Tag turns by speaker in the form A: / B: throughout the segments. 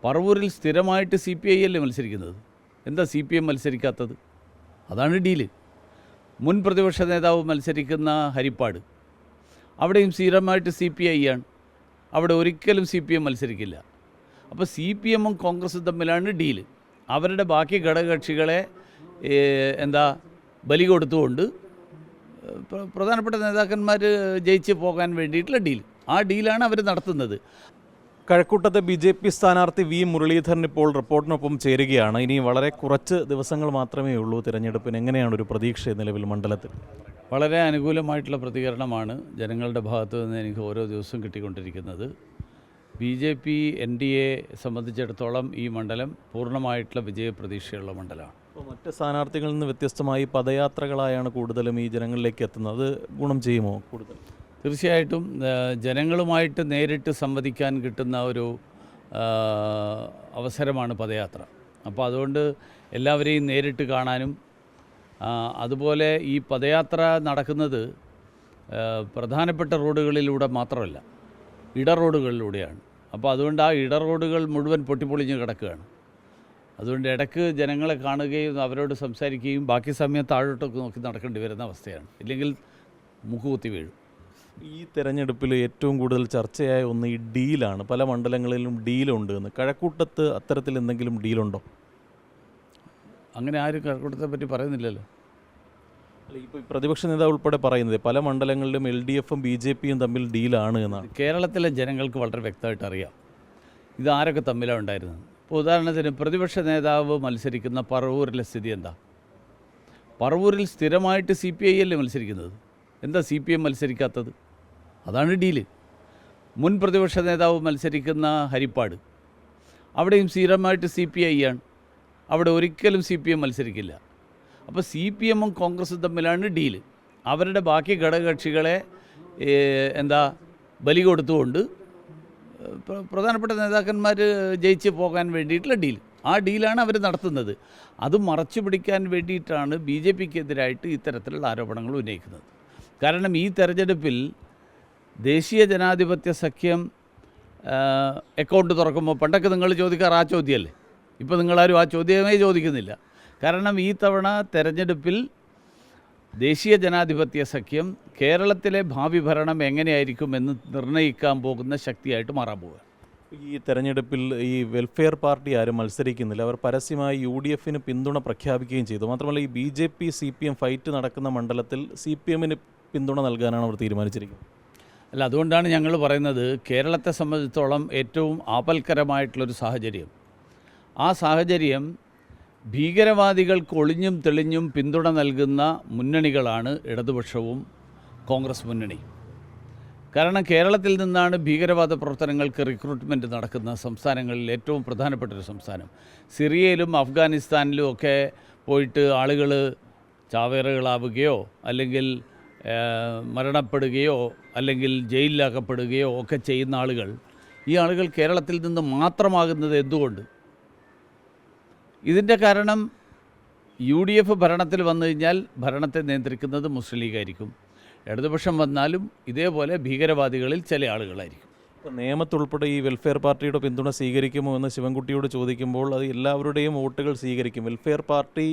A: പറവൂരിൽ സ്ഥിരമായിട്ട് CPI അല്ലേ മത്സരിക്കുന്നത്. എന്താ CPM മത്സരിക്കാത്തത്? അതാണ് ഡീല്. മുൻ പ്രതിപക്ഷ നേതാവ് മത്സരിക്കുന്ന ഹരിപ്പാട്, അവിടെയും സ്ഥിരമായിട്ട് CPI ആണ്. അവിടെ ഒരിക്കലും CPM മത്സരിക്കില്ല. അപ്പോൾ CPM-ഉം കോൺഗ്രസും തമ്മിലാണ് ഡീല്. അവരുടെ ബാക്കി ഘടകകക്ഷികളെ ബലി കൊടുത്തുകൊണ്ട് പ്രധാനപ്പെട്ട നേതാക്കന്മാർ ജയിച്ച് പോകാൻ വേണ്ടിയിട്ടുള്ള ഡീൽ. ആ ഡീലാണ് അവർ നടത്തുന്നത്.
B: കഴക്കൂട്ടത്തെ BJP സ്ഥാനാർത്ഥി V. മുരളീധരൻ ഇപ്പോൾ റിപ്പോർട്ടിനൊപ്പം ചേരുകയാണ്. ഇനി വളരെ കുറച്ച് ദിവസങ്ങൾ മാത്രമേ ഉള്ളൂ തിരഞ്ഞെടുപ്പിന്. എങ്ങനെയാണ് ഒരു പ്രതീക്ഷ നിലവിൽ മണ്ഡലത്തിൽ?
A: വളരെ അനുകൂലമായിട്ടുള്ള പ്രതികരണമാണ് ജനങ്ങളുടെ ഭാഗത്തു നിന്ന് എനിക്ക് ഓരോ ദിവസവും കിട്ടിക്കൊണ്ടിരിക്കുന്നത്. BJP NDA സംബന്ധിച്ചിടത്തോളം ഈ മണ്ഡലം പൂർണ്ണമായിട്ടുള്ള വിജയപ്രതീക്ഷയുള്ള മണ്ഡലമാണ്.
B: മറ്റ് സ്ഥാനാർത്ഥികളിൽ നിന്ന് വ്യത്യസ്തമായി പദയാത്രകളായാണ് കൂടുതലും ഈ ജനങ്ങളിലേക്ക് എത്തുന്നത്. ഗുണം ചെയ്യുമോ കൂടുതൽ?
A: തീർച്ചയായിട്ടും ജനങ്ങളുമായിട്ട് നേരിട്ട് സംവദിക്കാൻ കിട്ടുന്ന ഒരു അവസരമാണ് പദയാത്ര. അപ്പോൾ അതുകൊണ്ട് എല്ലാവരെയും നേരിട്ട് കാണാനും, അതുപോലെ ഈ പദയാത്ര നടക്കുന്നത് പ്രധാനപ്പെട്ട റോഡുകളിലൂടെ മാത്രമല്ല, ഇടറോഡുകളിലൂടെയാണ്. അപ്പോൾ അതുകൊണ്ട് ആ ഇടറോഡുകൾ മുഴുവൻ പൊട്ടിപ്പൊളിഞ്ഞ് കിടക്കുകയാണ്. അതുകൊണ്ട് ഇടയ്ക്ക് ജനങ്ങളെ കാണുകയും അവരോട് സംസാരിക്കുകയും ബാക്കി സമയം താഴോട്ടൊക്കെ നോക്കി നടക്കേണ്ടി വരുന്ന അവസ്ഥയാണ്. ഇല്ലെങ്കിൽ മുക്കുകുത്തി വീഴും.
B: ഈ തെരഞ്ഞെടുപ്പിൽ ഏറ്റവും കൂടുതൽ ചർച്ചയായ ഒന്ന് ഈ ഡീലാണ്. പല മണ്ഡലങ്ങളിലും ഡീലുണ്ട് എന്ന്. കഴക്കൂട്ടത്ത് അത്തരത്തിൽ എന്തെങ്കിലും ഡീലുണ്ടോ?
A: അങ്ങനെ ആരും കഴക്കൂട്ടത്തെ പറ്റി പറയുന്നില്ലല്ലോ.
B: അല്ല, ഇപ്പോൾ പ്രതിപക്ഷ നേതാവ് ഉൾപ്പെടെ പറയുന്നത് പല മണ്ഡലങ്ങളിലും LDF-ഉം BJP-യും തമ്മിൽ ഡീലാണ് എന്നാണ്.
A: കേരളത്തിലെ ജനങ്ങൾക്ക് വളരെ വ്യക്തമായിട്ട് അറിയാം ഇത് ആരൊക്കെ തമ്മിലാണ് ഉണ്ടായിരുന്നത്. ഇപ്പോൾ ഉദാഹരണത്തിന് പ്രതിപക്ഷ നേതാവ് മത്സരിക്കുന്ന പറവൂരിലെ സ്ഥിതി എന്താ? പറവൂരിൽ സ്ഥിരമായിട്ട് CPI അല്ലേ മത്സരിക്കുന്നത്. എന്താ CPM മത്സരിക്കാത്തത്? അതാണ് ഡീല്. മുൻ പ്രതിപക്ഷ നേതാവ് മത്സരിക്കുന്ന ഹരിപ്പാട്, അവിടെയും സ്ഥിരമായിട്ട് CPI ആണ്. അവിടെ ഒരിക്കലും CPM മത്സരിക്കില്ല. അപ്പോൾ CPM-ഉം കോൺഗ്രസും തമ്മിലാണ് ഡീല്. അവരുടെ ബാക്കി ഘടകകക്ഷികളെ ബലി കൊടുത്തുകൊണ്ട് പ്രധാനപ്പെട്ട നേതാക്കന്മാർ ജയിച്ച് പോകാൻ വേണ്ടിയിട്ടുള്ള ഡീൽ. ആ ഡീലാണ് അവർ നടത്തുന്നത്. അത് മറച്ചു പിടിക്കാൻ വേണ്ടിയിട്ടാണ് BJP-ക്കെതിരായിട്ട് ഇത്തരത്തിലുള്ള ആരോപണങ്ങൾ ഉന്നയിക്കുന്നത്. കാരണം ഈ തെരഞ്ഞെടുപ്പിൽ ദേശീയ ജനാധിപത്യ സഖ്യം അക്കൗണ്ട് തുറക്കുമ്പോൾ പണ്ടൊക്കെ നിങ്ങൾ ചോദിക്കാറ് ആ ചോദ്യമല്ലേ. ഇപ്പോൾ നിങ്ങളാരും ആ ചോദ്യമേ ചോദിക്കുന്നില്ല. കാരണം ഈ തവണ തെരഞ്ഞെടുപ്പിൽ ദേശീയ ജനാധിപത്യ സഖ്യം കേരളത്തിലെ ഭാവി ഭരണം എങ്ങനെയായിരിക്കുമെന്ന് നിർണ്ണയിക്കാൻ പോകുന്ന ശക്തിയായിട്ട് മാറാൻ പോകുക.
B: ഈ തെരഞ്ഞെടുപ്പിൽ ഈ വെൽഫെയർ പാർട്ടി ആരും മത്സരിക്കുന്നില്ല. അവർ പരസ്യമായി UDF-ന് പിന്തുണ പ്രഖ്യാപിക്കുകയും ചെയ്തു. മാത്രമല്ല ഈ BJP CPM ഫൈറ്റ് നടക്കുന്ന മണ്ഡലത്തിൽ CPM-ന് പിന്തുണ നൽകാനാണ് അവർ തീരുമാനിച്ചിരിക്കുന്നത്.
A: അല്ല, അതുകൊണ്ടാണ് ഞങ്ങൾ പറയുന്നത് കേരളത്തെ സംബന്ധിച്ചിടത്തോളം ഏറ്റവും ആപൽക്കരമായിട്ടുള്ളൊരു സാഹചര്യം. ആ സാഹചര്യം ഭീകരവാദികൾക്ക് ഒളിഞ്ഞും തെളിഞ്ഞും പിന്തുണ നൽകുന്ന മുന്നണികളാണ് ഇടതുപക്ഷവും കോൺഗ്രസ് മുന്നണി. കാരണം കേരളത്തിൽ നിന്നാണ് ഭീകരവാദ പ്രവർത്തനങ്ങൾക്ക് റിക്രൂട്ട്മെൻറ്റ് നടക്കുന്ന സംസ്ഥാനങ്ങളിൽ ഏറ്റവും പ്രധാനപ്പെട്ടൊരു സംസ്ഥാനം. സിറിയയിലും അഫ്ഗാനിസ്ഥാനിലും ഒക്കെ പോയിട്ട് ആളുകൾ ചാവേറുകളാവുകയോ അല്ലെങ്കിൽ മരണപ്പെടുകയോ അല്ലെങ്കിൽ ജയിലിലാക്കപ്പെടുകയോ ഒക്കെ ചെയ്യുന്ന ആളുകൾ, ഈ ആളുകൾ കേരളത്തിൽ നിന്ന് മാത്രമാകുന്നത് എന്തുകൊണ്ട്? ഇതിൻ്റെ കാരണം UDF ഭരണത്തിൽ വന്നു കഴിഞ്ഞാൽ ഭരണത്തെ നിയന്ത്രിക്കുന്നത് മുസ്ലിം ലീഗായിരിക്കും. ഇടതുപക്ഷം വന്നാലും ഇതേപോലെ ഭീകരവാദികളിൽ ചില ആളുകളായിരിക്കും.
B: ഇപ്പോൾ നിയമത്തുൾപ്പെടെ ഈ വെൽഫെയർ പാർട്ടിയുടെ പിന്തുണ സ്വീകരിക്കുമോ എന്ന് ശിവൻകുട്ടിയോട് ചോദിക്കുമ്പോൾ അത് എല്ലാവരുടെയും വോട്ടുകൾ സ്വീകരിക്കും. വെൽഫെയർ പാർട്ടി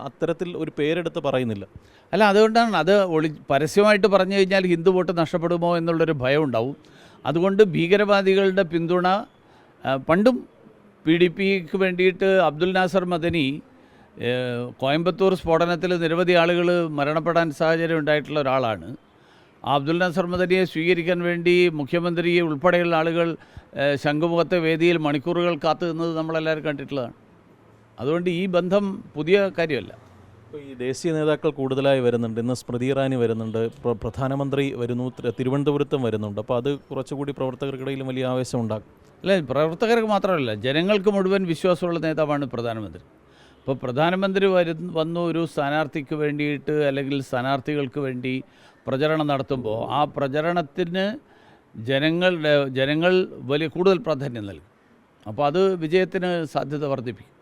B: അത്തരത്തിൽ ഒരു പേരെടുത്ത് പറയുന്നില്ല.
A: അല്ല, അതുകൊണ്ടാണ് അത് പരസ്യമായിട്ട് പറഞ്ഞു കഴിഞ്ഞാൽ ഹിന്ദു വോട്ട് നഷ്ടപ്പെടുമോ എന്നുള്ളൊരു ഭയം ഉണ്ടാവും. അതുകൊണ്ട് ഭീകരവാദികളുടെ പിന്തുണ പണ്ടും PDPക്ക് വേണ്ടിയിട്ട് അബ്ദുൽ നാസർ മദനി കോയമ്പത്തൂർ സ്ഫോടനത്തിൽ നിരവധി ആളുകൾ മരണപ്പെടാൻ സാഹചര്യം ഉണ്ടായിട്ടുള്ള ഒരാളാണ്. അബ്ദുൽ നാസർ മദനിയെ സ്വീകരിക്കാൻ വേണ്ടി മുഖ്യമന്ത്രി ഉൾപ്പെടെയുള്ള ആളുകൾ ശംഖുമുഖത്തെ വേദിയിൽ മണിക്കൂറുകൾ കാത്തു നിന്നത് നമ്മളെല്ലാവരും കണ്ടിട്ടുള്ളതാണ്. അതുകൊണ്ട് ഈ ബന്ധം പുതിയ കാര്യമല്ല.
B: ഇപ്പോൾ ഈ ദേശീയ നേതാക്കൾ കൂടുതലായി വരുന്നുണ്ട്. ഇന്ന് സ്മൃതി ഇറാനി വരുന്നുണ്ട്, പ്രധാനമന്ത്രി വരുന്നു, തിരുവനന്തപുരത്തും വരുന്നുണ്ട്. അപ്പോൾ അത് കുറച്ചുകൂടി പ്രവർത്തകർക്കിടയിലും വലിയ ആവേശം ഉണ്ടാക്കും.
A: അല്ല, പ്രവർത്തകർക്ക് മാത്രമല്ല, ജനങ്ങൾക്ക് മുഴുവൻ വിശ്വാസമുള്ള നേതാവാണ് പ്രധാനമന്ത്രി. അപ്പോൾ പ്രധാനമന്ത്രി വന്നു ഒരു സ്ഥാനാർത്ഥിക്ക് വേണ്ടിയിട്ട് അല്ലെങ്കിൽ സ്ഥാനാർത്ഥികൾക്ക് വേണ്ടി പ്രചരണം നടത്തുമ്പോൾ ആ പ്രചരണത്തിന് ജനങ്ങൾ കൂടുതൽ പ്രാധാന്യം നൽകും. അപ്പോൾ അത് വിജയത്തിന് സാധ്യത വർദ്ധിപ്പിക്കും.